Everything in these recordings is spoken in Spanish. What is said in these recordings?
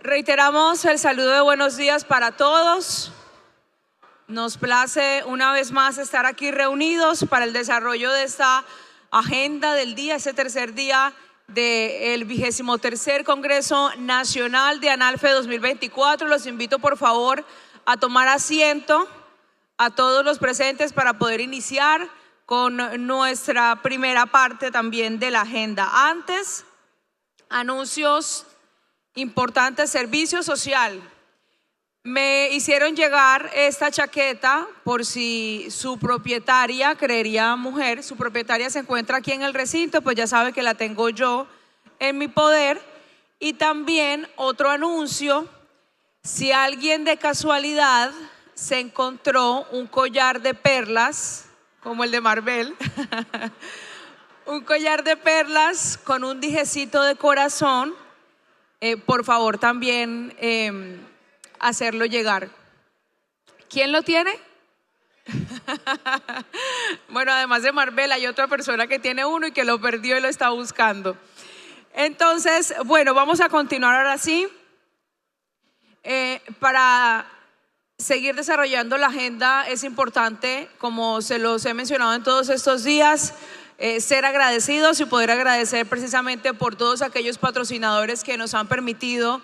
Reiteramos el saludo de buenos días para todos. Nos place una vez más estar aquí reunidos para el desarrollo de esta agenda del día, este tercer día del 23º Congreso Nacional de ANALFE 2024. Los invito por favor a tomar asiento a todos los presentes para poder iniciar con nuestra primera parte también de la agenda. Antes, anuncios importantes. Servicio social. Me hicieron llegar esta chaqueta por si su propietaria, creería mujer, su propietaria se encuentra aquí en el recinto, pues ya sabe que la tengo yo en mi poder. Y también otro anuncio: si alguien de casualidad se encontró un collar de perlas, como el de Marvel, un collar de perlas con un dijecito de corazón, por favor también hacerlo llegar. ¿Quién lo tiene? Bueno, además de Marvel hay otra persona que tiene uno y que lo perdió y lo está buscando. Entonces, bueno, vamos a continuar ahora sí. Para seguir desarrollando la agenda es importante, como se los he mencionado en todos estos días, ser agradecidos y poder agradecer precisamente por todos aquellos patrocinadores que nos han permitido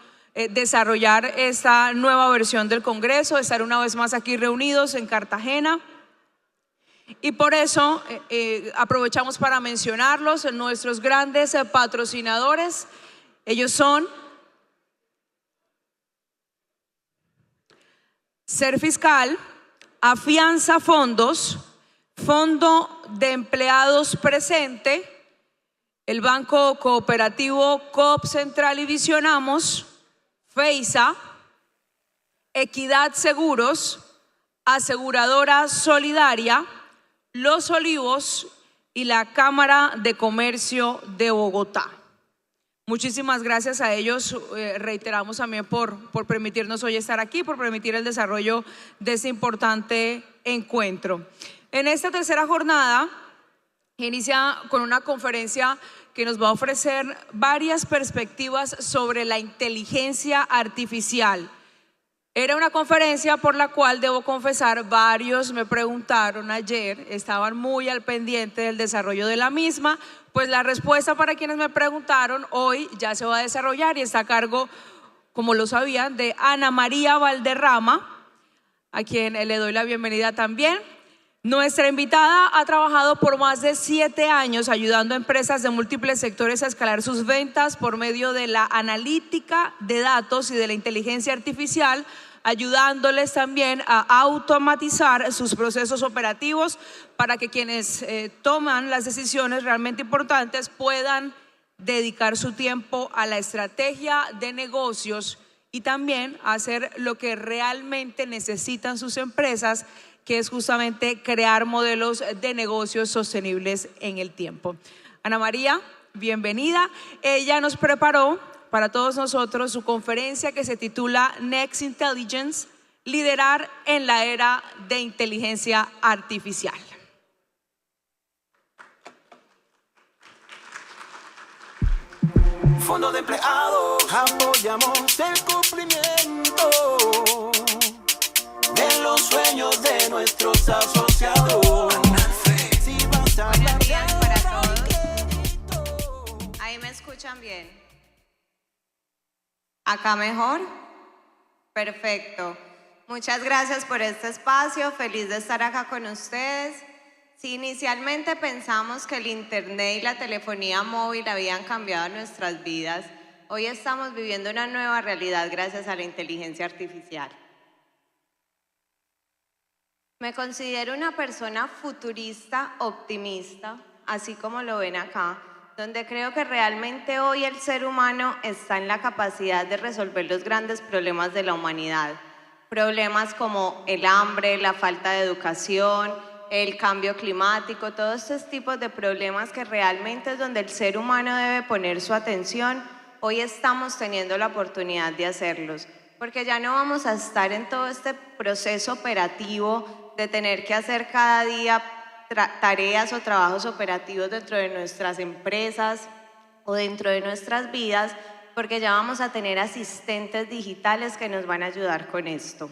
desarrollar esta nueva versión del Congreso, estar una vez más aquí reunidos en Cartagena. Y por eso aprovechamos para mencionarlos, nuestros grandes patrocinadores. Ellos son Ser Fiscal, Afianza Fondos, Fondo de Empleados Presente, el Banco Cooperativo Coop Central y Visionamos, FEISA, Equidad Seguros, Aseguradora Solidaria, Los Olivos y la Cámara de Comercio de Bogotá. Muchísimas gracias a ellos, reiteramos también por permitirnos hoy estar aquí, por permitir el desarrollo de este importante encuentro. En esta tercera jornada inicia con una conferencia que nos va a ofrecer varias perspectivas sobre la inteligencia artificial. Era una conferencia por la cual, debo confesar, varios me preguntaron ayer, estaban muy al pendiente del desarrollo de la misma. Pues la respuesta para quienes me preguntaron hoy ya se va a desarrollar y está a cargo, como lo sabían, de Ana María Valderrama, a quien le doy la bienvenida también. Nuestra invitada ha trabajado por más de 7 años ayudando a empresas de múltiples sectores a escalar sus ventas por medio de la analítica de datos y de la inteligencia artificial, ayudándoles también a automatizar sus procesos operativos para que quienes toman las decisiones realmente importantes puedan dedicar su tiempo a la estrategia de negocios y también a hacer lo que realmente necesitan sus empresas, que es justamente crear modelos de negocios sostenibles en el tiempo. Ana María, bienvenida. Ella nos preparó para todos nosotros su conferencia que se titula Next Intelligence, liderar en la era de inteligencia artificial. Fondo de empleados, apoyamos el cumplimiento de los sueños de nuestros asociados. Buenos días para todos. ¿Ahí me escuchan bien? ¿Acá mejor? Perfecto. Muchas gracias por este espacio. Feliz de estar acá con ustedes. Si inicialmente pensamos que el internet y la telefonía móvil habían cambiado nuestras vidas, hoy estamos viviendo una nueva realidad gracias a la inteligencia artificial. Me considero una persona futurista, optimista, así como lo ven acá, donde creo que realmente hoy el ser humano está en la capacidad de resolver los grandes problemas de la humanidad. Problemas como el hambre, la falta de educación, el cambio climático, todos estos tipos de problemas que realmente es donde el ser humano debe poner su atención. Hoy estamos teniendo la oportunidad de hacerlos, porque ya no vamos a estar en todo este proceso operativo de tener que hacer cada día tareas o trabajos operativos dentro de nuestras empresas o dentro de nuestras vidas, porque ya vamos a tener asistentes digitales que nos van a ayudar con esto.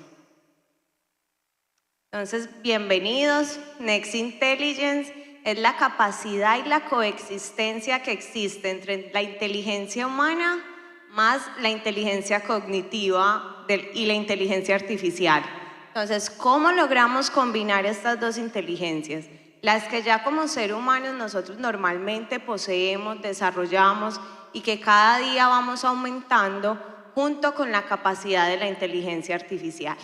Entonces, bienvenidos. Next Intelligence es la capacidad y la coexistencia que existe entre la inteligencia humana más la inteligencia cognitiva y la inteligencia artificial. Entonces, ¿cómo logramos combinar estas dos inteligencias? Las que ya como seres humanos nosotros normalmente poseemos, desarrollamos y que cada día vamos aumentando junto con la capacidad de la inteligencia artificial.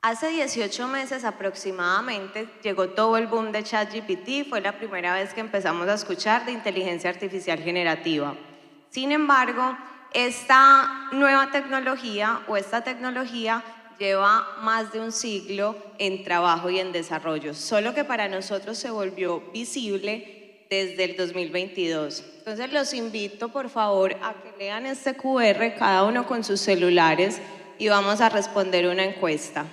Hace 18 meses aproximadamente llegó todo el boom de ChatGPT, fue la primera vez que empezamos a escuchar de inteligencia artificial generativa. Sin embargo, esta nueva tecnología o esta tecnología lleva más de un siglo en trabajo y en desarrollo, solo que para nosotros se volvió visible desde el 2022. Entonces los invito por favor a que lean este QR cada uno con sus celulares y vamos a responder una encuesta.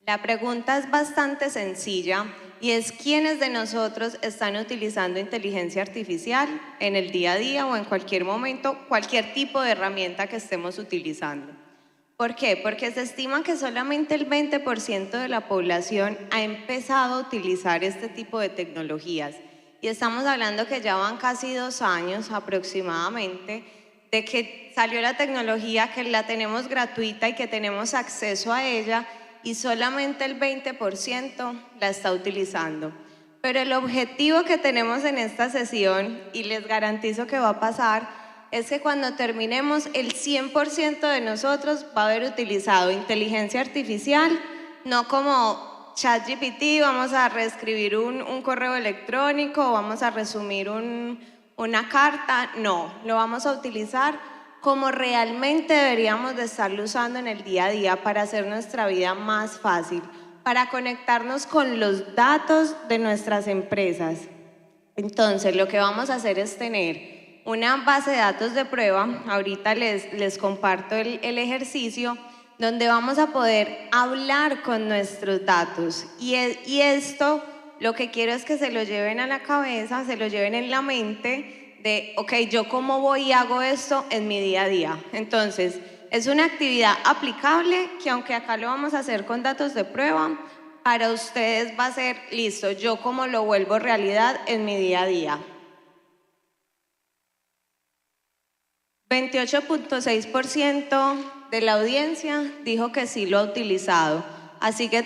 La pregunta es bastante sencilla y es ¿quiénes de nosotros están utilizando inteligencia artificial en el día a día o en cualquier momento, cualquier tipo de herramienta que estemos utilizando? ¿Por qué? Porque se estima que solamente el 20% de la población ha empezado a utilizar este tipo de tecnologías y estamos hablando que ya van casi 2 años aproximadamente de que salió la tecnología, que la tenemos gratuita y que tenemos acceso a ella, y solamente el 20% la está utilizando. Pero el objetivo que tenemos en esta sesión, y les garantizo que va a pasar, es que cuando terminemos el 100% de nosotros va a haber utilizado inteligencia artificial, no como ChatGPT, vamos a reescribir un correo electrónico, vamos a resumir una carta, no, lo vamos a utilizar como realmente deberíamos de estarlo usando en el día a día para hacer nuestra vida más fácil, para conectarnos con los datos de nuestras empresas. Entonces, lo que vamos a hacer es tener una base de datos de prueba. Ahorita les comparto el ejercicio donde vamos a poder hablar con nuestros datos. Y esto, lo que quiero es que se lo lleven a la cabeza, se lo lleven en la mente, de, ok, ¿yo cómo voy y hago esto en mi día a día? Entonces, es una actividad aplicable que aunque acá lo vamos a hacer con datos de prueba, para ustedes va a ser, listo, ¿yo cómo lo vuelvo realidad en mi día a día? 28.6% de la audiencia dijo que sí lo ha utilizado, así que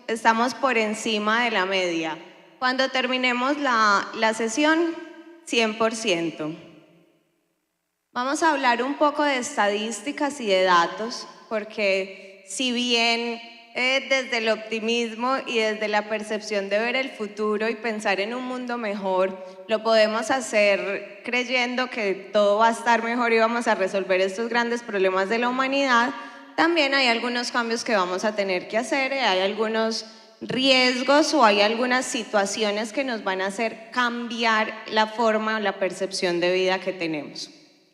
estamos por encima de la media. Cuando terminemos la sesión, 100%. Vamos a hablar un poco de estadísticas y de datos, porque si bien desde el optimismo y desde la percepción de ver el futuro y pensar en un mundo mejor, lo podemos hacer creyendo que todo va a estar mejor y vamos a resolver estos grandes problemas de la humanidad, también hay algunos cambios que vamos a tener que hacer, hay algunos riesgos o hay algunas situaciones que nos van a hacer cambiar la forma o la percepción de vida que tenemos.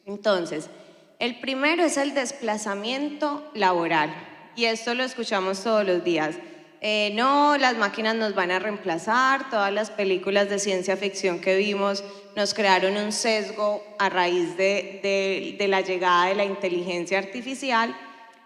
Entonces, el primero es el desplazamiento laboral y esto lo escuchamos todos los días. No, las máquinas nos van a reemplazar, todas las películas de ciencia ficción que vimos nos crearon un sesgo a raíz de la llegada de la inteligencia artificial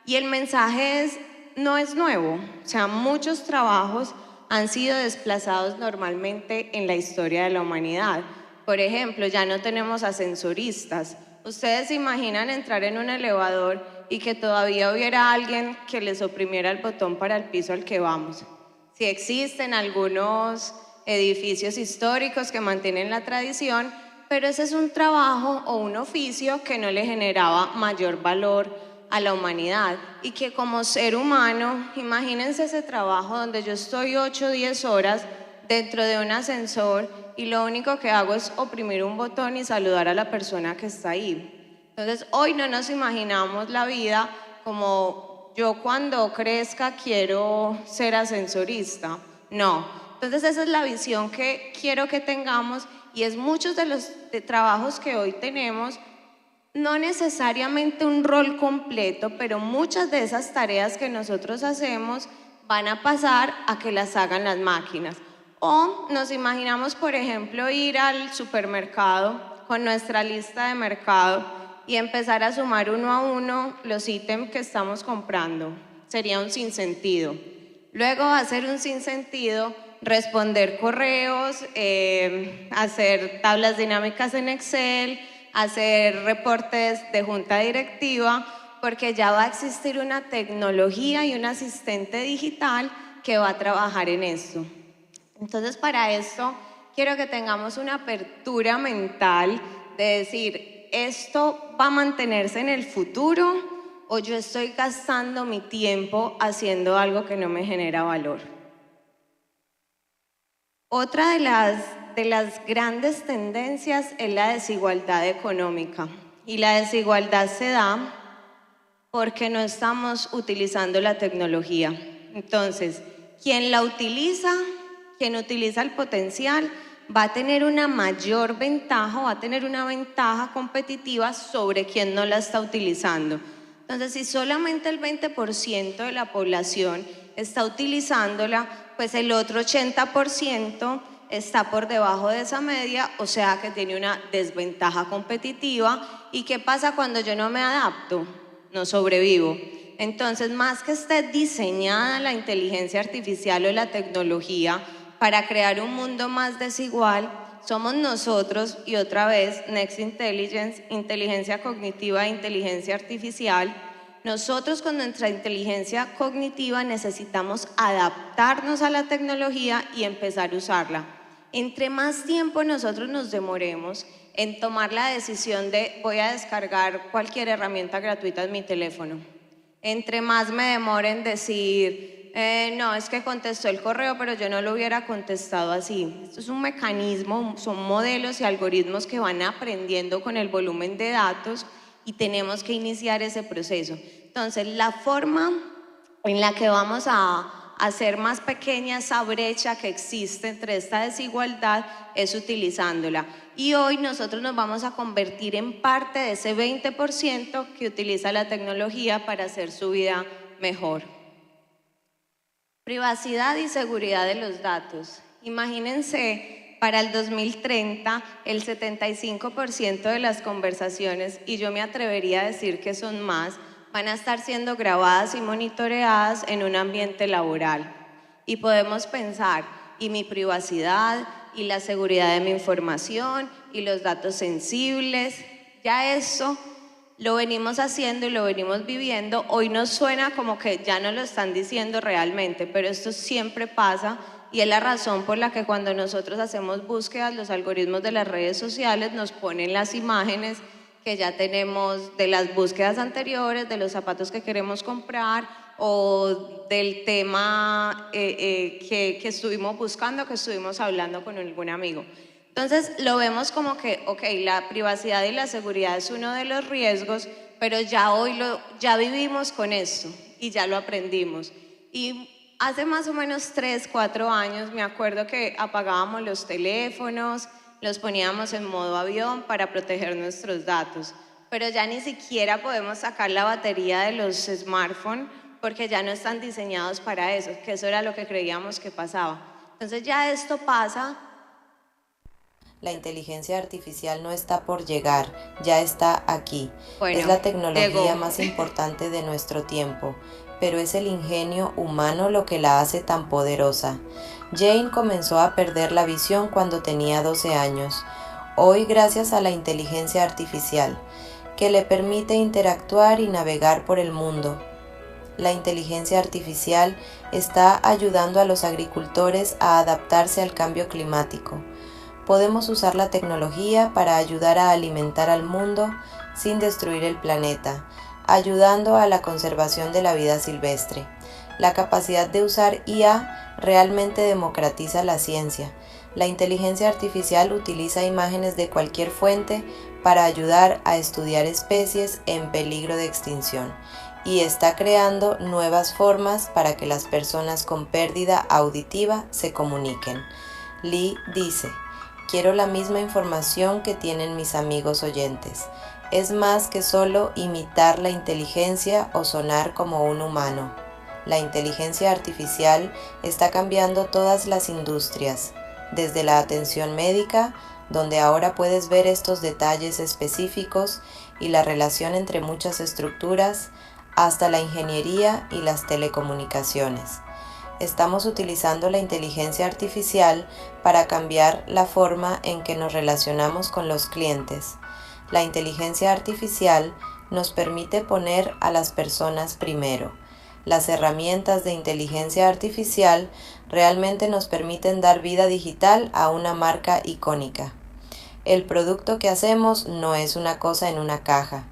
y el mensaje no es nuevo, o sea, muchos trabajos han sido desplazados normalmente en la historia de la humanidad. Por ejemplo, ya no tenemos ascensoristas. Ustedes se imaginan entrar en un elevador y que todavía hubiera alguien que les oprimiera el botón para el piso al que vamos. Sí existen algunos edificios históricos que mantienen la tradición, pero ese es un trabajo o un oficio que no le generaba mayor valor a la humanidad y que como ser humano, imagínense ese trabajo donde yo estoy 8 o 10 horas dentro de un ascensor y lo único que hago es oprimir un botón y saludar a la persona que está ahí. Entonces hoy no nos imaginamos la vida como yo cuando crezca quiero ser ascensorista, no. Entonces esa es la visión que quiero que tengamos y es muchos de los trabajos que hoy tenemos no necesariamente un rol completo, pero muchas de esas tareas que nosotros hacemos van a pasar a que las hagan las máquinas. O nos imaginamos, por ejemplo, ir al supermercado con nuestra lista de mercado y empezar a sumar uno a uno los ítems que estamos comprando. Sería un sinsentido. Luego va a ser un sinsentido responder correos, hacer tablas dinámicas en Excel, hacer reportes de junta directiva, porque ya va a existir una tecnología y un asistente digital que va a trabajar en esto. Entonces, para esto quiero que tengamos una apertura mental de decir, ¿esto va a mantenerse en el futuro o yo estoy gastando mi tiempo haciendo algo que no me genera valor? Otra de las grandes tendencias es la desigualdad económica. Y la desigualdad se da porque no estamos utilizando la tecnología. Entonces, quien la utiliza, quien utiliza el potencial, va a tener una mayor ventaja, va a tener una ventaja competitiva sobre quien no la está utilizando. Entonces, si solamente el 20% de la población está utilizándola, pues el otro 80% está por debajo de esa media, o sea que tiene una desventaja competitiva. ¿Y qué pasa cuando yo no me adapto? No sobrevivo. Entonces, más que esté diseñada la inteligencia artificial o la tecnología para crear un mundo más desigual, somos nosotros, y otra vez Next Intelligence, inteligencia cognitiva e inteligencia artificial. Nosotros con nuestra inteligencia cognitiva necesitamos adaptarnos a la tecnología y empezar a usarla. Entre más tiempo nosotros nos demoremos en tomar la decisión de voy a descargar cualquier herramienta gratuita en mi teléfono, entre más me demore en decir no, es que contestó el correo, pero yo no lo hubiera contestado así. Esto es un mecanismo, son modelos y algoritmos que van aprendiendo con el volumen de datos y tenemos que iniciar ese proceso. Entonces, la forma en la que vamos a hacer más pequeña esa brecha que existe entre esta desigualdad es utilizándola. Y hoy nosotros nos vamos a convertir en parte de ese 20% que utiliza la tecnología para hacer su vida mejor. Privacidad y seguridad de los datos. Imagínense, para el 2030, el 75% de las conversaciones, y yo me atrevería a decir que son más, van a estar siendo grabadas y monitoreadas en un ambiente laboral. Y podemos pensar, ¿y mi privacidad? ¿Y la seguridad de mi información? ¿Y los datos sensibles? Ya eso lo venimos haciendo y lo venimos viviendo. Hoy nos suena como que ya no lo están diciendo realmente, pero esto siempre pasa y es la razón por la que cuando nosotros hacemos búsquedas, los algoritmos de las redes sociales nos ponen las imágenes que ya tenemos de las búsquedas anteriores, de los zapatos que queremos comprar o del tema que estuvimos buscando, que estuvimos hablando con algún amigo. Entonces lo vemos como que, ok, la privacidad y la seguridad es uno de los riesgos, pero ya hoy ya vivimos con esto y ya lo aprendimos. Y hace más o menos 3, 4 años me acuerdo que apagábamos los teléfonos, los poníamos en modo avión para proteger nuestros datos, pero ya ni siquiera podemos sacar la batería de los smartphones porque ya no están diseñados para eso, que eso era lo que creíamos que pasaba. Entonces ya esto pasa. La inteligencia artificial no está por llegar, ya está aquí. Bueno, es la tecnología llegó. más importante de nuestro tiempo, pero es el ingenio humano lo que la hace tan poderosa. Jane comenzó a perder la visión cuando tenía 12 años. Hoy, gracias a la inteligencia artificial, que le permite interactuar y navegar por el mundo. La inteligencia artificial está ayudando a los agricultores a adaptarse al cambio climático. Podemos usar la tecnología para ayudar a alimentar al mundo sin destruir el planeta, ayudando a la conservación de la vida silvestre. La capacidad de usar IA realmente democratiza la ciencia. La inteligencia artificial utiliza imágenes de cualquier fuente para ayudar a estudiar especies en peligro de extinción y está creando nuevas formas para que las personas con pérdida auditiva se comuniquen. Lee dice: quiero la misma información que tienen mis amigos oyentes. Es más que solo imitar la inteligencia o sonar como un humano. La inteligencia artificial está cambiando todas las industrias, desde la atención médica, donde ahora puedes ver estos detalles específicos y la relación entre muchas estructuras, hasta la ingeniería y las telecomunicaciones. Estamos utilizando la inteligencia artificial para cambiar la forma en que nos relacionamos con los clientes. La inteligencia artificial nos permite poner a las personas primero. Las herramientas de inteligencia artificial realmente nos permiten dar vida digital a una marca icónica. El producto que hacemos no es una cosa en una caja.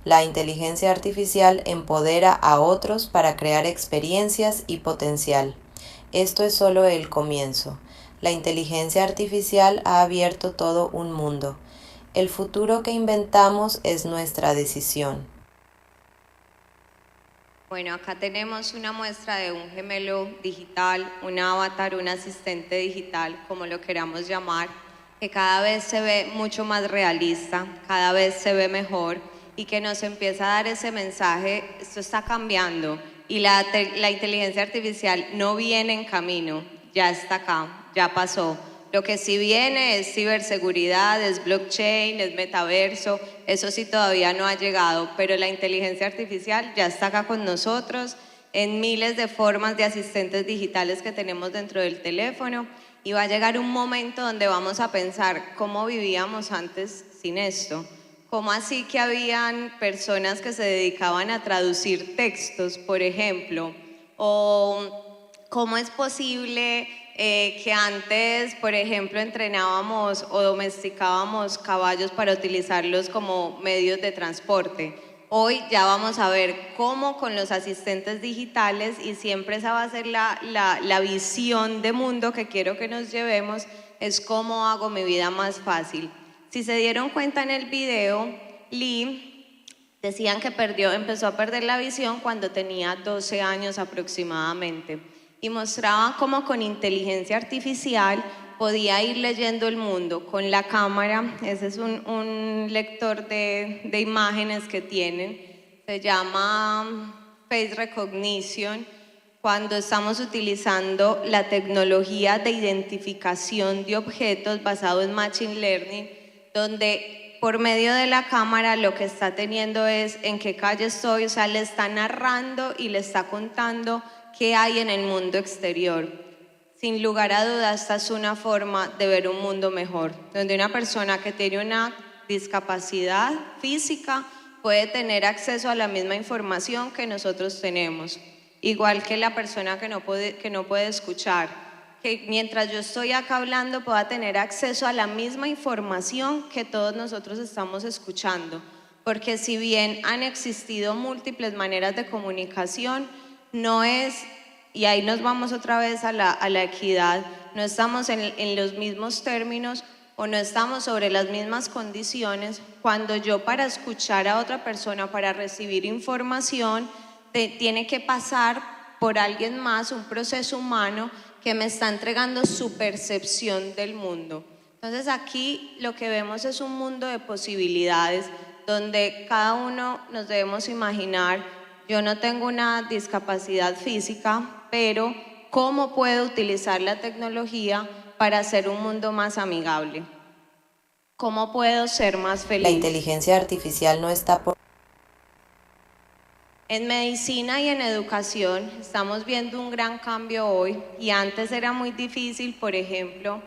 La inteligencia artificial empodera a otros para crear experiencias y potencial. Esto es solo el comienzo. La inteligencia artificial ha abierto todo un mundo. El futuro que inventamos es nuestra decisión. Bueno, acá tenemos una muestra de un gemelo digital, un avatar, un asistente digital, como lo queramos llamar, que cada vez se ve mucho más realista, cada vez se ve mejor y que nos empieza a dar ese mensaje: esto está cambiando y la inteligencia artificial no viene en camino, ya está acá, ya pasó. Lo que sí viene es ciberseguridad, es blockchain, es metaverso, eso sí todavía no ha llegado, pero la inteligencia artificial ya está acá con nosotros en miles de formas de asistentes digitales que tenemos dentro del teléfono, y va a llegar un momento donde vamos a pensar cómo vivíamos antes sin esto. ¿Cómo así que habían personas que se dedicaban a traducir textos, por ejemplo? ¿O cómo es posible que antes, por ejemplo, entrenábamos o domesticábamos caballos para utilizarlos como medios de transporte? Hoy ya vamos a ver cómo con los asistentes digitales, y siempre esa va a ser la visión de mundo que quiero que nos llevemos, es cómo hago mi vida más fácil. Si se dieron cuenta en el video, Lee decían que empezó a perder la visión cuando tenía 12 años aproximadamente, y mostraban cómo con inteligencia artificial podía ir leyendo el mundo con la cámara. Ese es un lector de imágenes que tienen, se llama Face Recognition. Cuando estamos utilizando la tecnología de identificación de objetos basado en Machine Learning, donde por medio de la cámara lo que está teniendo es en qué calle estoy, o sea, le está narrando y le está contando qué hay en el mundo exterior. Sin lugar a dudas, esta es una forma de ver un mundo mejor, donde una persona que tiene una discapacidad física puede tener acceso a la misma información que nosotros tenemos, igual que la persona que no puede escuchar, que mientras yo estoy acá hablando pueda tener acceso a la misma información que todos nosotros estamos escuchando, porque si bien han existido múltiples maneras de comunicación, no es, y ahí nos vamos otra vez a la equidad, no estamos en los mismos términos o no estamos sobre las mismas condiciones cuando yo, para escuchar a otra persona, para recibir información, tiene que pasar por alguien más, un proceso humano que me está entregando su percepción del mundo. Entonces aquí lo que vemos es un mundo de posibilidades donde cada uno nos debemos imaginar: yo no tengo una discapacidad física, pero ¿cómo puedo utilizar la tecnología para hacer un mundo más amigable? ¿Cómo puedo ser más feliz? La inteligencia artificial no está por... En medicina y en educación estamos viendo un gran cambio hoy, y antes era muy difícil. Por ejemplo,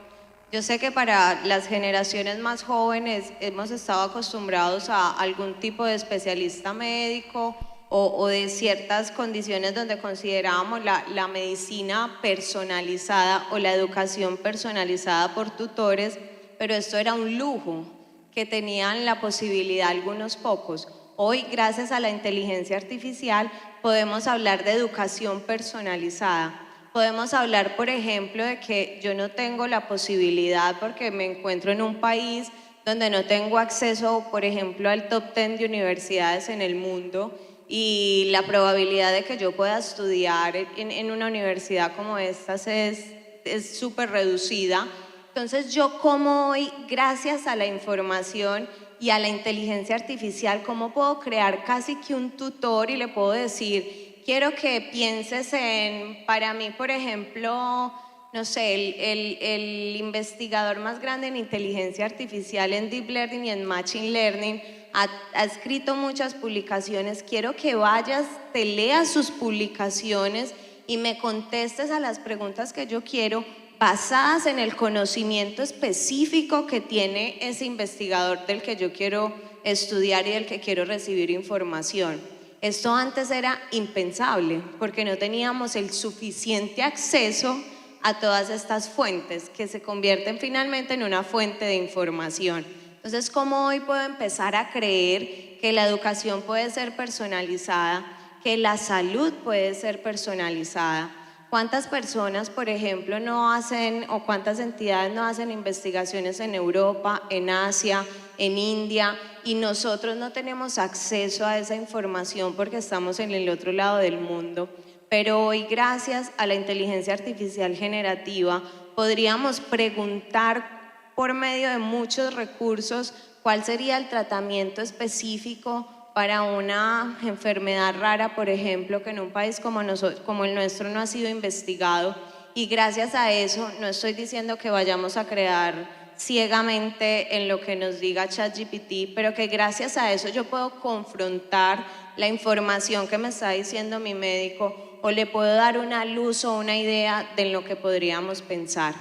yo sé que para las generaciones más jóvenes hemos estado acostumbrados a algún tipo de especialista médico o de ciertas condiciones donde considerábamos la medicina personalizada o la educación personalizada por tutores, pero esto era un lujo que tenían la posibilidad algunos pocos. Hoy, gracias a la inteligencia artificial, podemos hablar de educación personalizada. Podemos hablar, por ejemplo, de que yo no tengo la posibilidad, porque me encuentro en un país donde no tengo acceso, por ejemplo, al top 10 de universidades en el mundo, y la probabilidad de que yo pueda estudiar en una universidad como esta es súper reducida. Entonces, yo como hoy, gracias a la información y a la inteligencia artificial, cómo puedo crear casi que un tutor y le puedo decir, quiero que pienses en, para mí, por ejemplo, no sé, el investigador más grande en inteligencia artificial, en Deep Learning y en Machine Learning, ha escrito muchas publicaciones. Quiero que vayas, te leas sus publicaciones y me contestes a las preguntas que yo quiero, basadas en el conocimiento específico que tiene ese investigador del que yo quiero estudiar y del que quiero recibir información. Esto antes era impensable porque no teníamos el suficiente acceso a todas estas fuentes que se convierten finalmente en una fuente de información. Entonces, ¿cómo hoy puedo empezar a creer que la educación puede ser personalizada, que la salud puede ser personalizada? ¿Cuántas personas, por ejemplo, no hacen, o cuántas entidades no hacen investigaciones en Europa, en Asia, en India, y nosotros no tenemos acceso a esa información porque estamos en el otro lado del mundo? Pero hoy, gracias a la inteligencia artificial generativa, podríamos preguntar por medio de muchos recursos cuál sería el tratamiento específico para una enfermedad rara, por ejemplo, que en un país como el nuestro no ha sido investigado. Y gracias a eso, no estoy diciendo que vayamos a crear ciegamente en lo que nos diga ChatGPT, pero que gracias a eso yo puedo confrontar la información que me está diciendo mi médico o le puedo dar una luz o una idea de lo que podríamos pensar.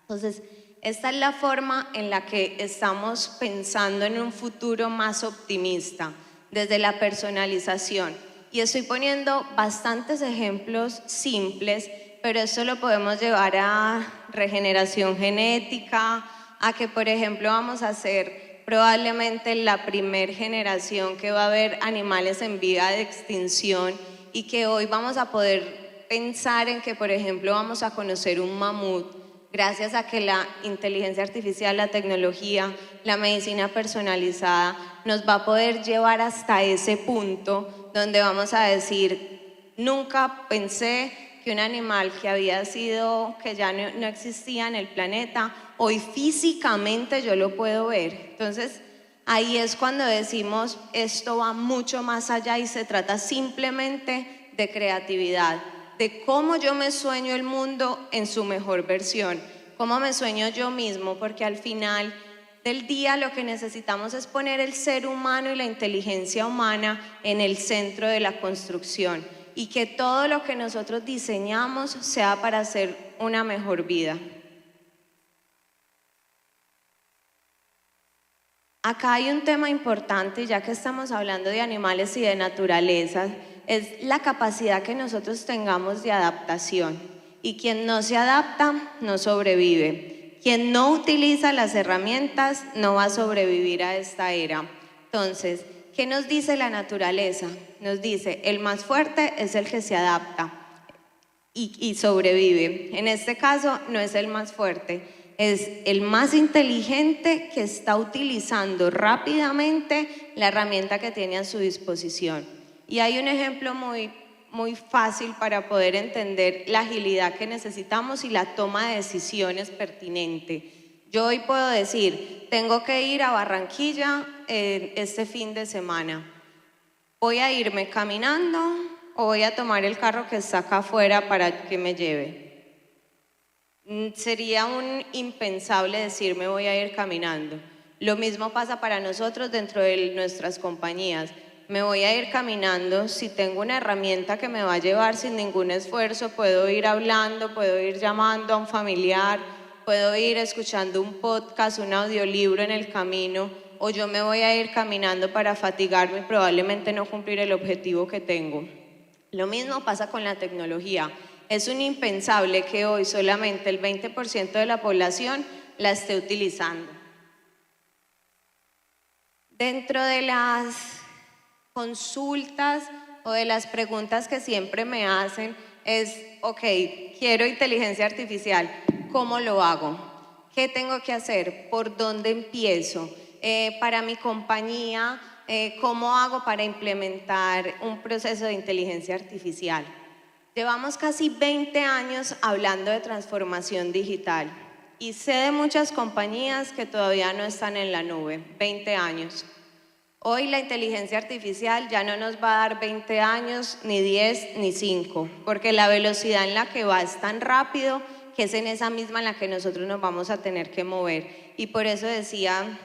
Entonces, esta es la forma en la que estamos pensando en un futuro más optimista, desde la personalización. Y estoy poniendo bastantes ejemplos simples, pero esto lo podemos llevar a regeneración genética, a que, por ejemplo, vamos a ser probablemente la primer generación que va a ver animales en vía de extinción y que hoy vamos a poder pensar en que, por ejemplo, vamos a conocer un mamut gracias a que la inteligencia artificial, la tecnología, la medicina personalizada nos va a poder llevar hasta ese punto donde vamos a decir, nunca pensé que un animal que ya no existía en el planeta, hoy físicamente yo lo puedo ver. Entonces, ahí es cuando decimos, esto va mucho más allá y se trata simplemente de creatividad, de cómo yo me sueño el mundo en su mejor versión, cómo me sueño yo mismo, porque al final del día lo que necesitamos es poner el ser humano y la inteligencia humana en el centro de la construcción y que todo lo que nosotros diseñamos sea para hacer una mejor vida. Acá hay un tema importante, ya que estamos hablando de animales y de naturaleza, es la capacidad que nosotros tengamos de adaptación. Y quien no se adapta, no sobrevive. Quien no utiliza las herramientas, no va a sobrevivir a esta era. Entonces, ¿qué nos dice la naturaleza? Nos dice, el más fuerte es el que se adapta y sobrevive. En este caso, no es el más fuerte, es el más inteligente que está utilizando rápidamente la herramienta que tiene a su disposición. Y hay un ejemplo muy fácil para poder entender la agilidad que necesitamos y la toma de decisiones pertinente. Yo hoy puedo decir, tengo que ir a Barranquilla este fin de semana. ¿Voy a irme caminando o voy a tomar el carro que está acá afuera para que me lleve? Sería un impensable decirme voy a ir caminando. Lo mismo pasa para nosotros dentro de nuestras compañías. Me voy a ir caminando, si tengo una herramienta que me va a llevar sin ningún esfuerzo, puedo ir hablando, puedo ir llamando a un familiar, puedo ir escuchando un podcast, un audiolibro en el camino, o yo me voy a ir caminando para fatigarme y probablemente no cumplir el objetivo que tengo. Lo mismo pasa con la tecnología. Es un impensable que hoy solamente el 20% de la población la esté utilizando. Dentro de las consultas o de las preguntas que siempre me hacen es, ok, quiero inteligencia artificial, ¿cómo lo hago? ¿Qué tengo que hacer? ¿Por dónde empiezo? Para mi compañía, ¿cómo hago para implementar un proceso de inteligencia artificial? Llevamos casi 20 años hablando de transformación digital y sé de muchas compañías que todavía no están en la nube, 20 años. Hoy la inteligencia artificial ya no nos va a dar 20 años, ni 10, ni 5, porque la velocidad en la que va es tan rápido que es en esa misma en la que nosotros nos vamos a tener que mover. Y por eso decía,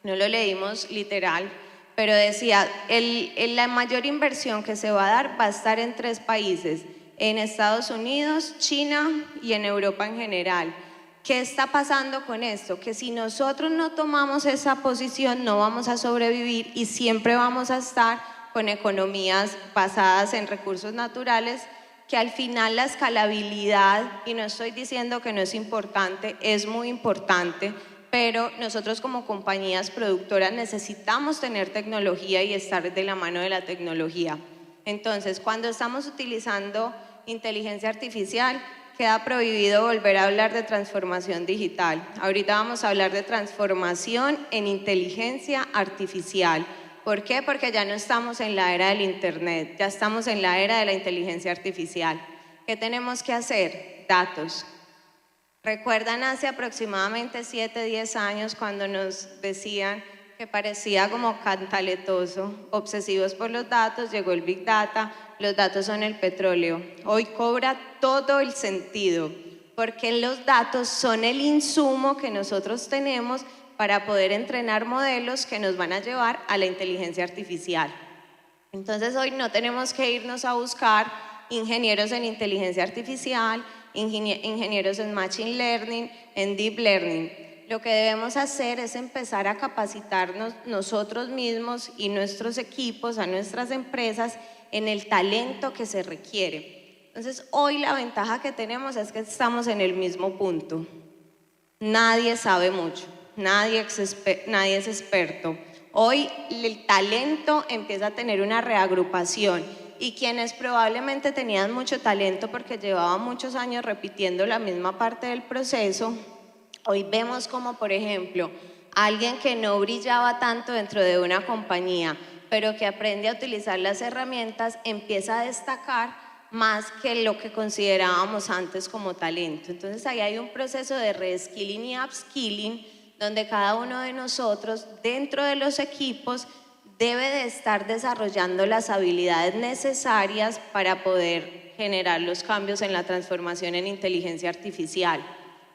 no lo leímos literal, pero decía, la mayor inversión que se va a dar va a estar en 3 países, en Estados Unidos, China y en Europa en general. ¿Qué está pasando con esto? Que si nosotros no tomamos esa posición no vamos a sobrevivir y siempre vamos a estar con economías basadas en recursos naturales, que al final la escalabilidad, y no estoy diciendo que no es importante, es muy importante, pero nosotros como compañías productoras necesitamos tener tecnología y estar de la mano de la tecnología. Entonces, cuando estamos utilizando inteligencia artificial, queda prohibido volver a hablar de transformación digital. Ahorita vamos a hablar de transformación en inteligencia artificial. ¿Por qué? Porque ya no estamos en la era del internet, ya estamos en la era de la inteligencia artificial. ¿Qué tenemos que hacer? Datos. ¿Recuerdan hace aproximadamente 7, 10 años cuando nos decían que parecía como cantaletoso, obsesivos por los datos, llegó el Big Data, los datos son el petróleo? Hoy cobra todo el sentido, porque los datos son el insumo que nosotros tenemos para poder entrenar modelos que nos van a llevar a la inteligencia artificial. Entonces hoy no tenemos que irnos a buscar ingenieros en inteligencia artificial, ingenieros en Machine Learning, en Deep Learning. Lo que debemos hacer es empezar a capacitarnos nosotros mismos y nuestros equipos, a nuestras empresas, en el talento que se requiere. Entonces, hoy la ventaja que tenemos es que estamos en el mismo punto. Nadie sabe mucho, nadie es experto. Hoy el talento empieza a tener una reagrupación y quienes probablemente tenían mucho talento porque llevaban muchos años repitiendo la misma parte del proceso, hoy vemos como, por ejemplo, alguien que no brillaba tanto dentro de una compañía, pero que aprende a utilizar las herramientas, empieza a destacar más que lo que considerábamos antes como talento. Entonces ahí hay un proceso de reskilling y upskilling, donde cada uno de nosotros, dentro de los equipos, debe de estar desarrollando las habilidades necesarias para poder generar los cambios en la transformación en inteligencia artificial.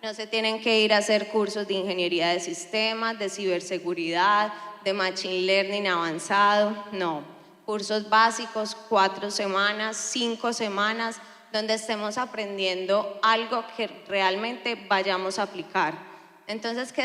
No se tienen que ir a hacer cursos de ingeniería de sistemas, de ciberseguridad, de machine learning avanzado, no. Cursos básicos, 4 semanas, 5 semanas, donde estemos aprendiendo algo que realmente vayamos a aplicar. Entonces, ¿qué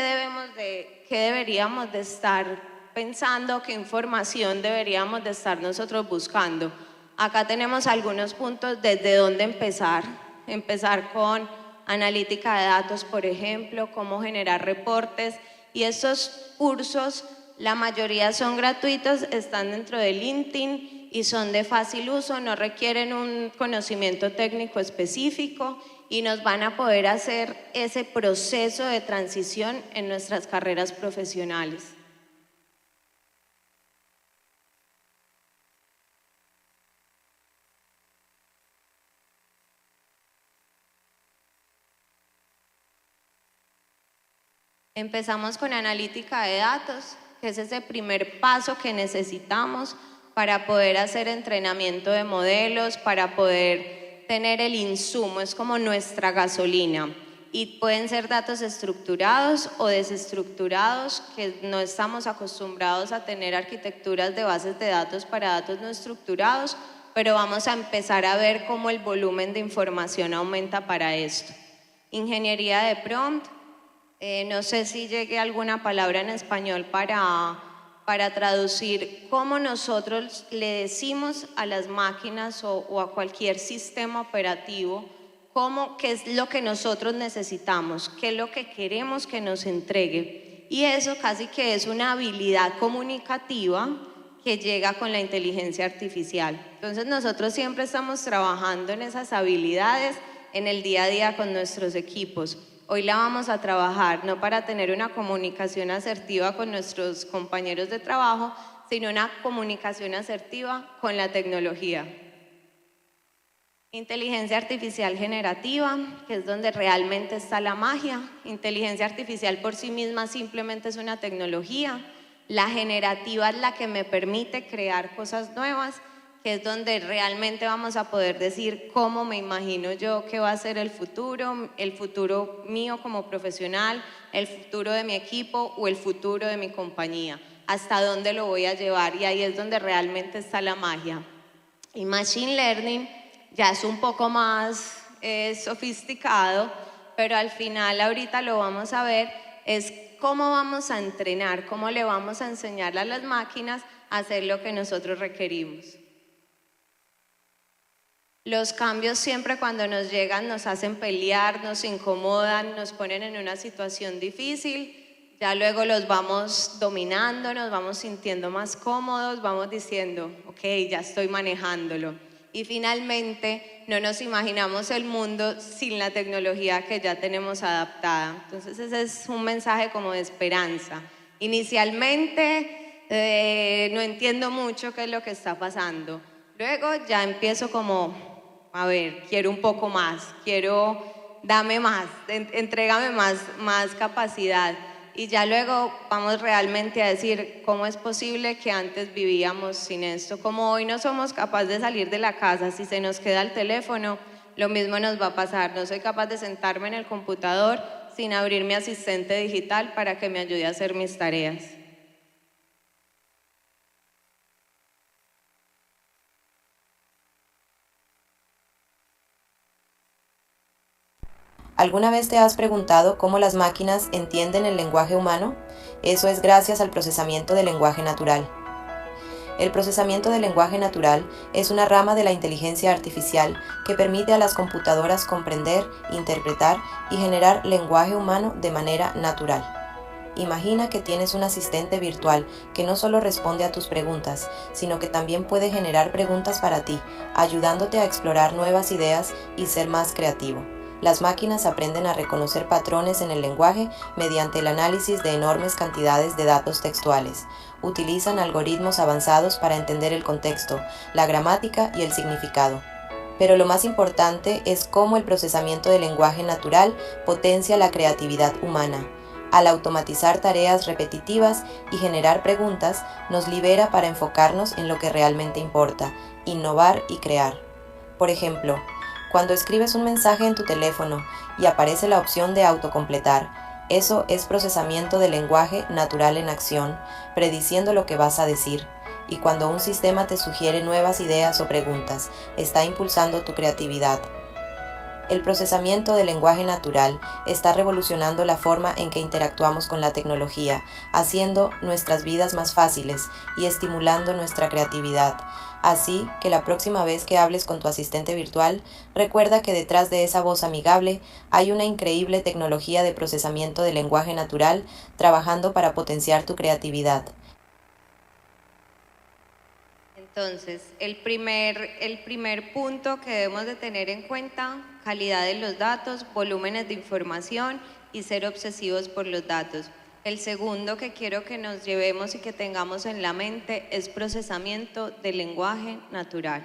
deberíamos de estar pensando? ¿Qué información deberíamos de estar nosotros buscando? Acá tenemos algunos puntos desde dónde empezar. Empezar con analítica de datos, por ejemplo, cómo generar reportes, y estos cursos, la mayoría son gratuitos, están dentro de LinkedIn y son de fácil uso, no requieren un conocimiento técnico específico y nos van a poder hacer ese proceso de transición en nuestras carreras profesionales. Empezamos con analítica de datos, que es ese primer paso que necesitamos para poder hacer entrenamiento de modelos, para poder tener el insumo, es como nuestra gasolina. Y pueden ser datos estructurados o desestructurados, que no estamos acostumbrados a tener arquitecturas de bases de datos para datos no estructurados, pero vamos a empezar a ver cómo el volumen de información aumenta para esto. Ingeniería de prompt. No sé si llegue alguna palabra en español para traducir cómo nosotros le decimos a las máquinas o a cualquier sistema operativo qué es lo que nosotros necesitamos, qué es lo que queremos que nos entregue. Y eso casi que es una habilidad comunicativa que llega con la inteligencia artificial. Entonces nosotros siempre estamos trabajando en esas habilidades en el día a día con nuestros equipos. Hoy la vamos a trabajar no para tener una comunicación asertiva con nuestros compañeros de trabajo, sino una comunicación asertiva con la tecnología. Inteligencia artificial generativa, que es donde realmente está la magia. Inteligencia artificial por sí misma simplemente es una tecnología. La generativa es la que me permite crear cosas nuevas, que es donde realmente vamos a poder decir cómo me imagino yo que va a ser el futuro mío como profesional, el futuro de mi equipo o el futuro de mi compañía, hasta dónde lo voy a llevar, y ahí es donde realmente está la magia. Y Machine Learning ya es un poco más sofisticado, pero al final ahorita lo vamos a ver, es cómo vamos a entrenar, cómo le vamos a enseñar a las máquinas a hacer lo que nosotros requerimos. Los cambios siempre cuando nos llegan nos hacen pelear, nos incomodan, nos ponen en una situación difícil. Ya luego los vamos dominando, nos vamos sintiendo más cómodos, vamos diciendo, ok, ya estoy manejándolo. Y finalmente no nos imaginamos el mundo sin la tecnología que ya tenemos adaptada. Entonces ese es un mensaje como de esperanza. Inicialmente no entiendo mucho qué es lo que está pasando. Luego ya empiezo como, a ver, quiero un poco más, dame más, entrégame más capacidad. Y ya luego vamos realmente a decir cómo es posible que antes vivíamos sin esto. Como hoy no somos capaces de salir de la casa, si se nos queda el teléfono, lo mismo nos va a pasar. No soy capaz de sentarme en el computador sin abrir mi asistente digital para que me ayude a hacer mis tareas. ¿Alguna vez te has preguntado cómo las máquinas entienden el lenguaje humano? Eso es gracias al procesamiento del lenguaje natural. El procesamiento del lenguaje natural es una rama de la inteligencia artificial que permite a las computadoras comprender, interpretar y generar lenguaje humano de manera natural. Imagina que tienes un asistente virtual que no solo responde a tus preguntas, sino que también puede generar preguntas para ti, ayudándote a explorar nuevas ideas y ser más creativo. Las máquinas aprenden a reconocer patrones en el lenguaje mediante el análisis de enormes cantidades de datos textuales. Utilizan algoritmos avanzados para entender el contexto, la gramática y el significado. Pero lo más importante es cómo el procesamiento del lenguaje natural potencia la creatividad humana. Al automatizar tareas repetitivas y generar preguntas, nos libera para enfocarnos en lo que realmente importa, innovar y crear. Por ejemplo, cuando escribes un mensaje en tu teléfono y aparece la opción de autocompletar, eso es procesamiento del lenguaje natural en acción, prediciendo lo que vas a decir. Y cuando un sistema te sugiere nuevas ideas o preguntas, está impulsando tu creatividad. El procesamiento del lenguaje natural está revolucionando la forma en que interactuamos con la tecnología, haciendo nuestras vidas más fáciles y estimulando nuestra creatividad. Así que la próxima vez que hables con tu asistente virtual, recuerda que detrás de esa voz amigable hay una increíble tecnología de procesamiento del lenguaje natural trabajando para potenciar tu creatividad. Entonces, el primer punto que debemos de tener en cuenta, calidad de los datos, volúmenes de información y ser obsesivos por los datos. El segundo que quiero que nos llevemos y que tengamos en la mente es procesamiento del lenguaje natural.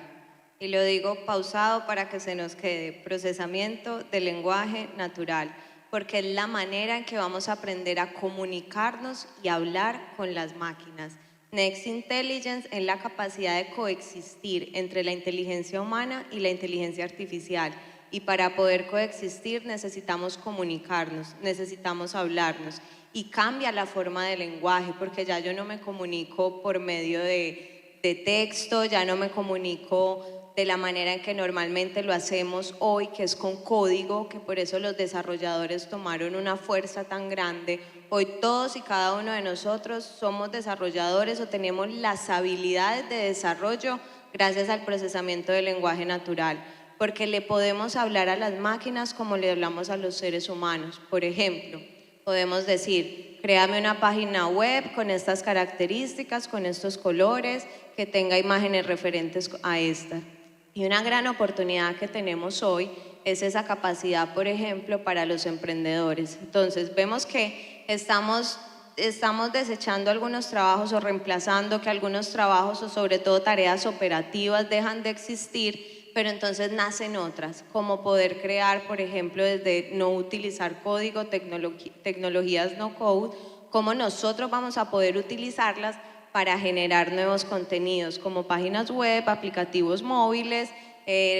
Y lo digo pausado para que se nos quede, procesamiento del lenguaje natural, porque es la manera en que vamos a aprender a comunicarnos y hablar con las máquinas. Next Intelligence es la capacidad de coexistir entre la inteligencia humana y la inteligencia artificial. Y para poder coexistir necesitamos comunicarnos, necesitamos hablarnos. Y cambia la forma del lenguaje, porque ya yo no me comunico por medio de texto, ya no me comunico de la manera en que normalmente lo hacemos hoy, que es con código, que por eso los desarrolladores tomaron una fuerza tan grande. Hoy todos y cada uno de nosotros somos desarrolladores o tenemos las habilidades de desarrollo gracias al procesamiento del lenguaje natural, porque le podemos hablar a las máquinas como le hablamos a los seres humanos. Por ejemplo, podemos decir, créame una página web con estas características, con estos colores, que tenga imágenes referentes a esta. Y una gran oportunidad que tenemos hoy es esa capacidad, por ejemplo, para los emprendedores. Entonces, vemos que estamos desechando algunos trabajos o reemplazando que algunos trabajos o sobre todo tareas operativas dejan de existir, pero entonces nacen otras, como poder crear, por ejemplo, desde no utilizar código, tecnologías no code, cómo nosotros vamos a poder utilizarlas para generar nuevos contenidos, como páginas web, aplicativos móviles,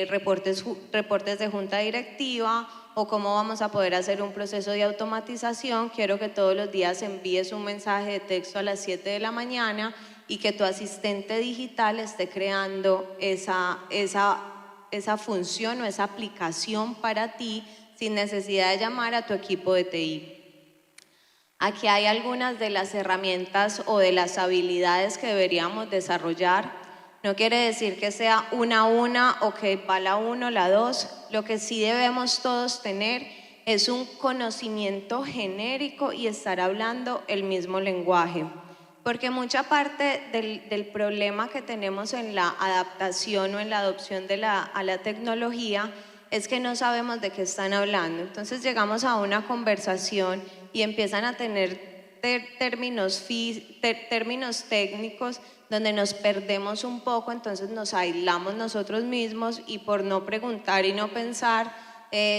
reportes de junta directiva, o cómo vamos a poder hacer un proceso de automatización. Quiero que todos los días envíes un mensaje de texto a las 7 de la mañana y que tu asistente digital esté creando esa función o esa aplicación para ti sin necesidad de llamar a tu equipo de TI. Aquí hay algunas de las herramientas o de las habilidades que deberíamos desarrollar. No quiere decir que sea una a una o que va la 1, la 2. Lo que sí debemos todos tener es un conocimiento genérico y estar hablando el mismo lenguaje. Porque mucha parte del problema que tenemos en la adaptación o en la adopción a la tecnología es que no sabemos de qué están hablando. Entonces llegamos a una conversación y empiezan a tener términos técnicos donde nos perdemos un poco, entonces nos aislamos nosotros mismos y por no preguntar y no pensar,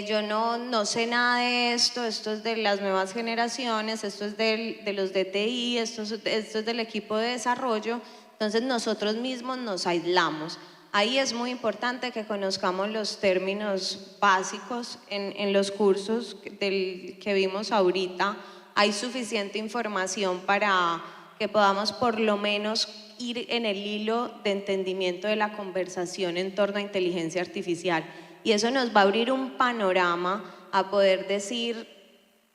yo no sé nada de esto es de las nuevas generaciones, esto es de los DTI, esto es del equipo de desarrollo, entonces nosotros mismos nos aislamos. Ahí es muy importante que conozcamos los términos básicos en los cursos que vimos ahorita. Hay suficiente información para que podamos por lo menos ir en el hilo de entendimiento de la conversación en torno a inteligencia artificial. Y eso nos va a abrir un panorama a poder decir,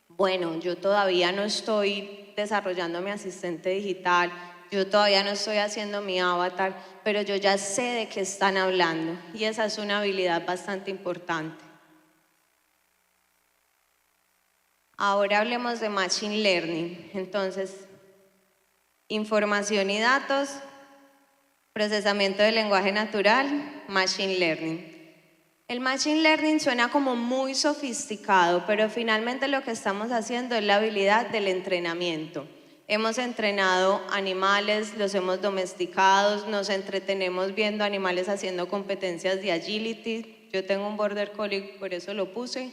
bueno, yo todavía no estoy desarrollando mi asistente digital, yo todavía no estoy haciendo mi avatar, pero yo ya sé de qué están hablando. Y esa es una habilidad bastante importante. Ahora hablemos de Machine Learning. Entonces, información y datos, procesamiento del lenguaje natural, Machine Learning. El Machine Learning suena como muy sofisticado, pero finalmente lo que estamos haciendo es la habilidad del entrenamiento. Hemos entrenado animales, los hemos domesticado, nos entretenemos viendo animales haciendo competencias de agility. Yo tengo un border collie, por eso lo puse.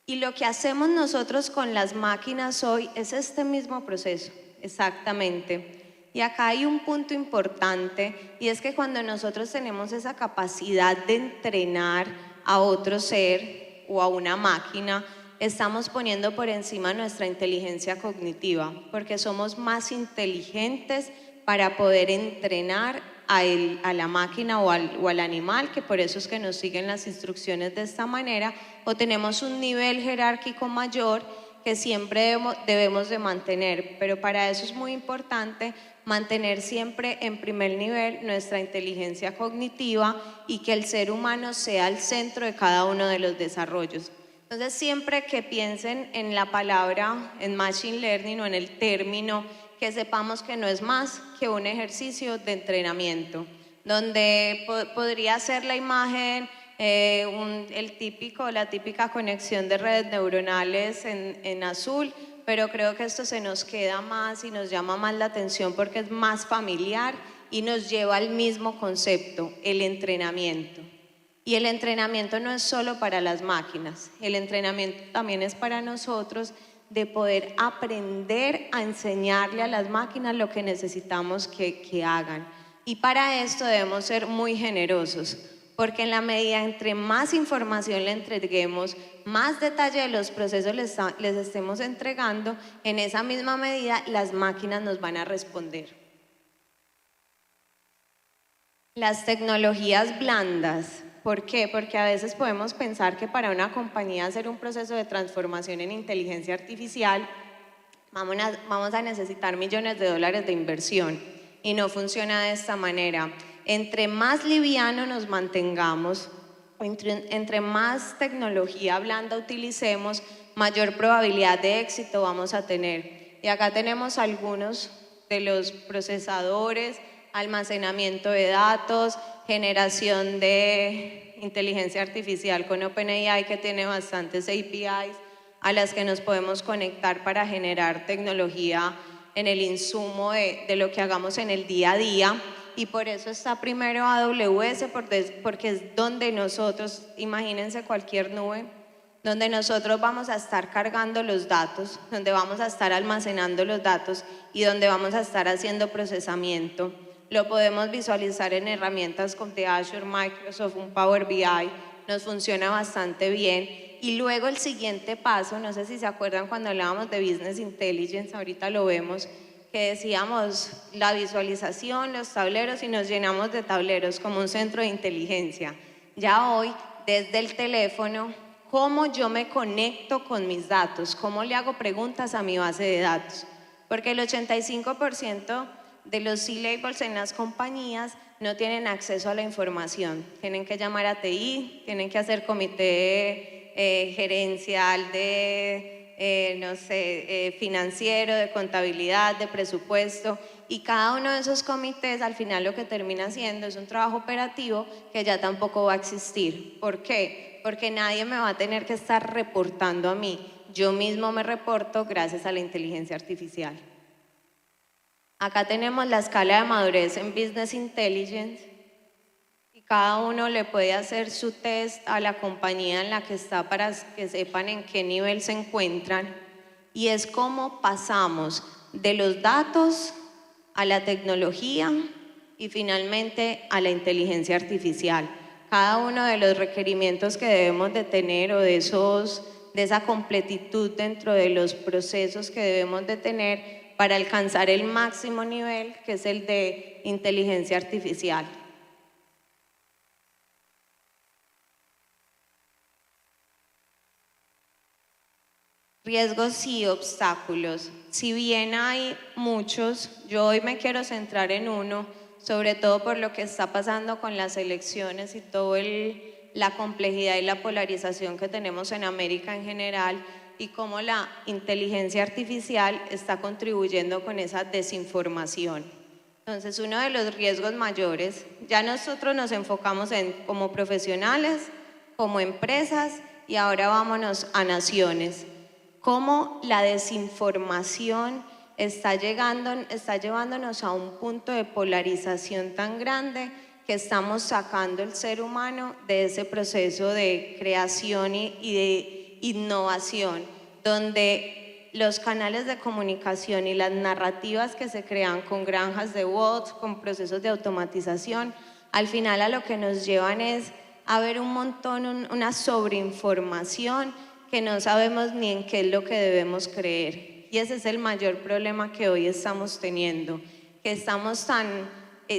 Y lo que hacemos nosotros con las máquinas hoy es este mismo proceso, exactamente. Y acá hay un punto importante, y es que cuando nosotros tenemos esa capacidad de entrenar a otro ser o a una máquina, estamos poniendo por encima nuestra inteligencia cognitiva, porque somos más inteligentes para poder entrenar a la máquina o al animal, que por eso es que nos siguen las instrucciones de esta manera, o tenemos un nivel jerárquico mayor que siempre debemos de mantener, pero para eso es muy importante mantener siempre en primer nivel nuestra inteligencia cognitiva y que el ser humano sea el centro de cada uno de los desarrollos. Entonces, siempre que piensen en la palabra, en Machine Learning o en el término, que sepamos que no es más que un ejercicio de entrenamiento, donde podría ser la imagen, la típica conexión de redes neuronales en azul, pero creo que esto se nos queda más y nos llama más la atención porque es más familiar y nos lleva al mismo concepto, el entrenamiento. Y el entrenamiento no es solo para las máquinas, el entrenamiento también es para nosotros de poder aprender a enseñarle a las máquinas lo que necesitamos que hagan. Y para esto debemos ser muy generosos, porque en la medida entre más información le entreguemos, más detalle de los procesos les estemos entregando, en esa misma medida las máquinas nos van a responder. Las tecnologías blandas. ¿Por qué? Porque a veces podemos pensar que para una compañía hacer un proceso de transformación en inteligencia artificial vamos a necesitar millones de dólares de inversión y no funciona de esta manera. Entre más liviano nos mantengamos, entre más tecnología blanda utilicemos, mayor probabilidad de éxito vamos a tener. Y acá tenemos algunos de los procesadores, almacenamiento de datos, generación de inteligencia artificial con OpenAI, que tiene bastantes APIs a las que nos podemos conectar para generar tecnología en el insumo de lo que hagamos en el día a día. y por eso está primero AWS, porque es donde nosotros, imagínense cualquier nube, donde nosotros vamos a estar cargando los datos, donde vamos a estar almacenando los datos y donde vamos a estar haciendo procesamiento. Lo podemos visualizar en herramientas como de Azure, Microsoft, un Power BI, nos funciona bastante bien. Y luego el siguiente paso, no sé si se acuerdan cuando hablábamos de Business Intelligence, ahorita lo vemos, que decíamos la visualización, los tableros, y nos llenamos de tableros como un centro de inteligencia. Ya hoy, desde el teléfono, ¿cómo yo me conecto con mis datos? ¿Cómo le hago preguntas a mi base de datos? Porque el 85% de los C-levels en las compañías no tienen acceso a la información. Tienen que llamar a TI, tienen que hacer comité gerencial de, no sé, financiero, de contabilidad, de presupuesto, y cada uno de esos comités al final lo que termina haciendo es un trabajo operativo que ya tampoco va a existir. ¿Por qué? Porque nadie me va a tener que estar reportando a mí. Yo mismo me reporto gracias a la inteligencia artificial. Acá tenemos la escala de madurez en Business Intelligence y cada uno le puede hacer su test a la compañía en la que está para que sepan en qué nivel se encuentran, y es cómo pasamos de los datos a la tecnología y finalmente a la inteligencia artificial. Cada uno de los requerimientos que debemos de tener o de esa completitud dentro de los procesos que debemos de tener para alcanzar el máximo nivel, que es el de inteligencia artificial. Riesgos y obstáculos. Si bien hay muchos, yo hoy me quiero centrar en uno, sobre todo por lo que está pasando con las elecciones y toda la complejidad y la polarización que tenemos en América en general, y cómo la inteligencia artificial está contribuyendo con esa desinformación. Entonces, uno de los riesgos mayores, ya nosotros nos enfocamos como profesionales, como empresas, y ahora vámonos a naciones. Cómo la desinformación está llevándonos a un punto de polarización tan grande que estamos sacando el ser humano de ese proceso de creación y de innovación, donde los canales de comunicación y las narrativas que se crean con granjas de bots, con procesos de automatización, al final a lo que nos llevan es a ver un montón, una sobreinformación que no sabemos ni en qué es lo que debemos creer. Y ese es el mayor problema que hoy estamos teniendo, que estamos tan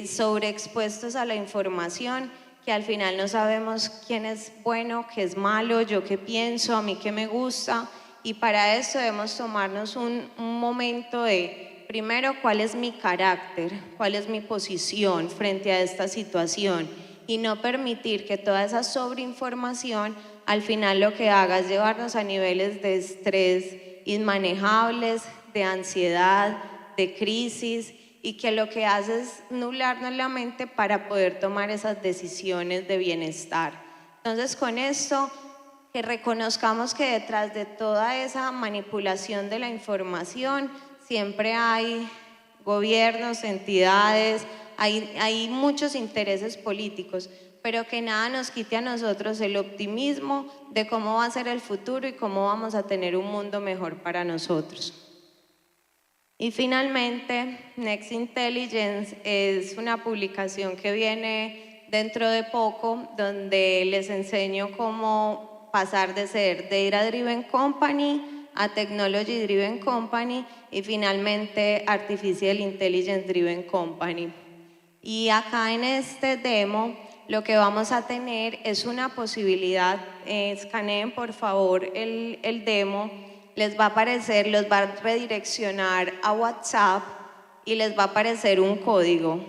sobreexpuestos a la información que al final no sabemos quién es bueno, qué es malo, yo qué pienso, a mí qué me gusta, y para eso debemos tomarnos un momento de, primero, cuál es mi carácter, cuál es mi posición frente a esta situación, y no permitir que toda esa sobreinformación al final lo que haga es llevarnos a niveles de estrés inmanejables, de ansiedad, de crisis, y que lo que hace es nublarnos la mente para poder tomar esas decisiones de bienestar. Entonces, con esto, que reconozcamos que detrás de toda esa manipulación de la información siempre hay gobiernos, entidades, hay muchos intereses políticos, pero que nada nos quite a nosotros el optimismo de cómo va a ser el futuro y cómo vamos a tener un mundo mejor para nosotros. Y finalmente, Next Intelligence es una publicación que viene dentro de poco, donde les enseño cómo pasar de ser Data Driven Company a Technology Driven Company y finalmente Artificial Intelligence Driven Company. Y acá en este demo lo que vamos a tener es una posibilidad, escaneen por favor el demo, les va a aparecer, los va a redireccionar a WhatsApp y les va a aparecer un código.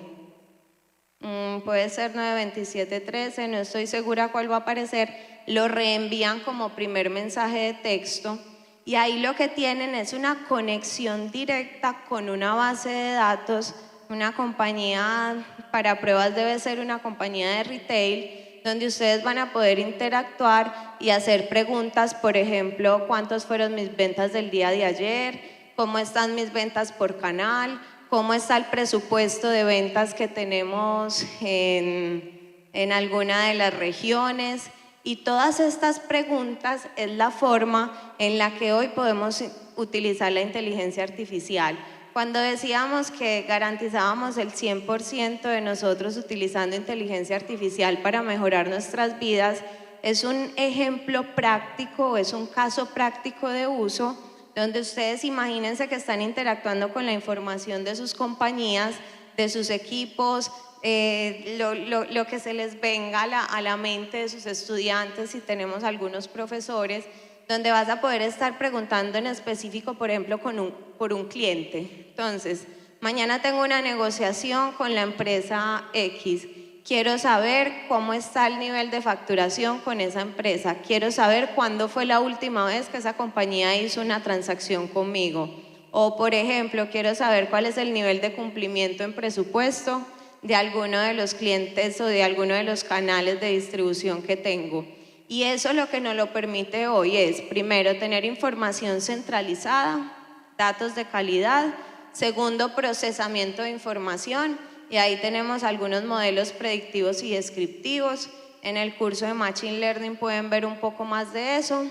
Puede ser 92713, no estoy segura cuál va a aparecer. Lo reenvían como primer mensaje de texto y ahí lo que tienen es una conexión directa con una base de datos. Una compañía para pruebas debe ser una compañía de retail, donde ustedes van a poder interactuar y hacer preguntas, por ejemplo, ¿cuántos fueron mis ventas del día de ayer? ¿Cómo están mis ventas por canal? cómo está el presupuesto de ventas que tenemos en alguna de las regiones. Y todas estas preguntas es la forma en la que hoy podemos utilizar la inteligencia artificial. Cuando decíamos que garantizábamos el 100% de nosotros utilizando inteligencia artificial para mejorar nuestras vidas, es un ejemplo práctico, es un caso práctico de uso, donde ustedes imagínense que están interactuando con la información de sus compañías, de sus equipos, lo que se les venga a la mente de sus estudiantes, si tenemos algunos profesores, donde vas a poder estar preguntando en específico, por ejemplo, por un cliente. Entonces, mañana tengo una negociación con la empresa X. Quiero saber cómo está el nivel de facturación con esa empresa. Quiero saber cuándo fue la última vez que esa compañía hizo una transacción conmigo. O, por ejemplo, quiero saber cuál es el nivel de cumplimiento en presupuesto de alguno de los clientes o de alguno de los canales de distribución que tengo. Y eso lo que nos lo permite hoy es, primero, tener información centralizada, datos de calidad. Segundo, procesamiento de información. Y ahí tenemos algunos modelos predictivos y descriptivos. En el curso de Machine Learning pueden ver un poco más de eso.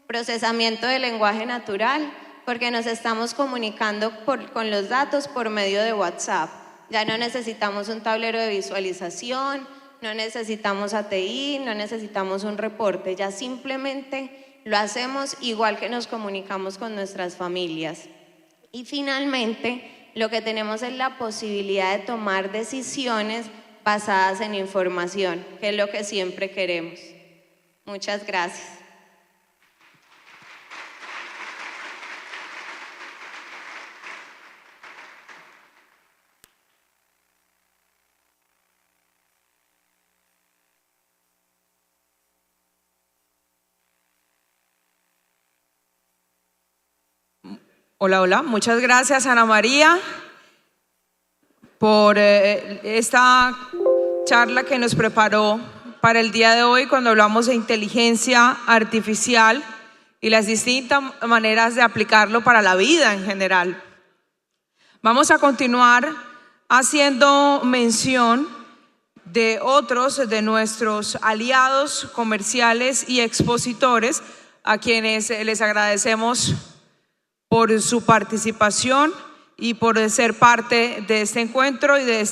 Procesamiento de lenguaje natural, porque nos estamos comunicando con los datos por medio de WhatsApp. Ya no necesitamos un tablero de visualización, no necesitamos ATI, no necesitamos un reporte, ya simplemente lo hacemos igual que nos comunicamos con nuestras familias. Y finalmente, lo que tenemos es la posibilidad de tomar decisiones basadas en información, que es lo que siempre queremos. Muchas gracias. Hola, hola. Muchas gracias, Ana María, por esta charla que nos preparó para el día de hoy cuando hablamos de inteligencia artificial y las distintas maneras de aplicarlo para la vida en general. Vamos a continuar haciendo mención de otros de nuestros aliados comerciales y expositores, a quienes les agradecemos por su participación y por ser parte de este encuentro y de este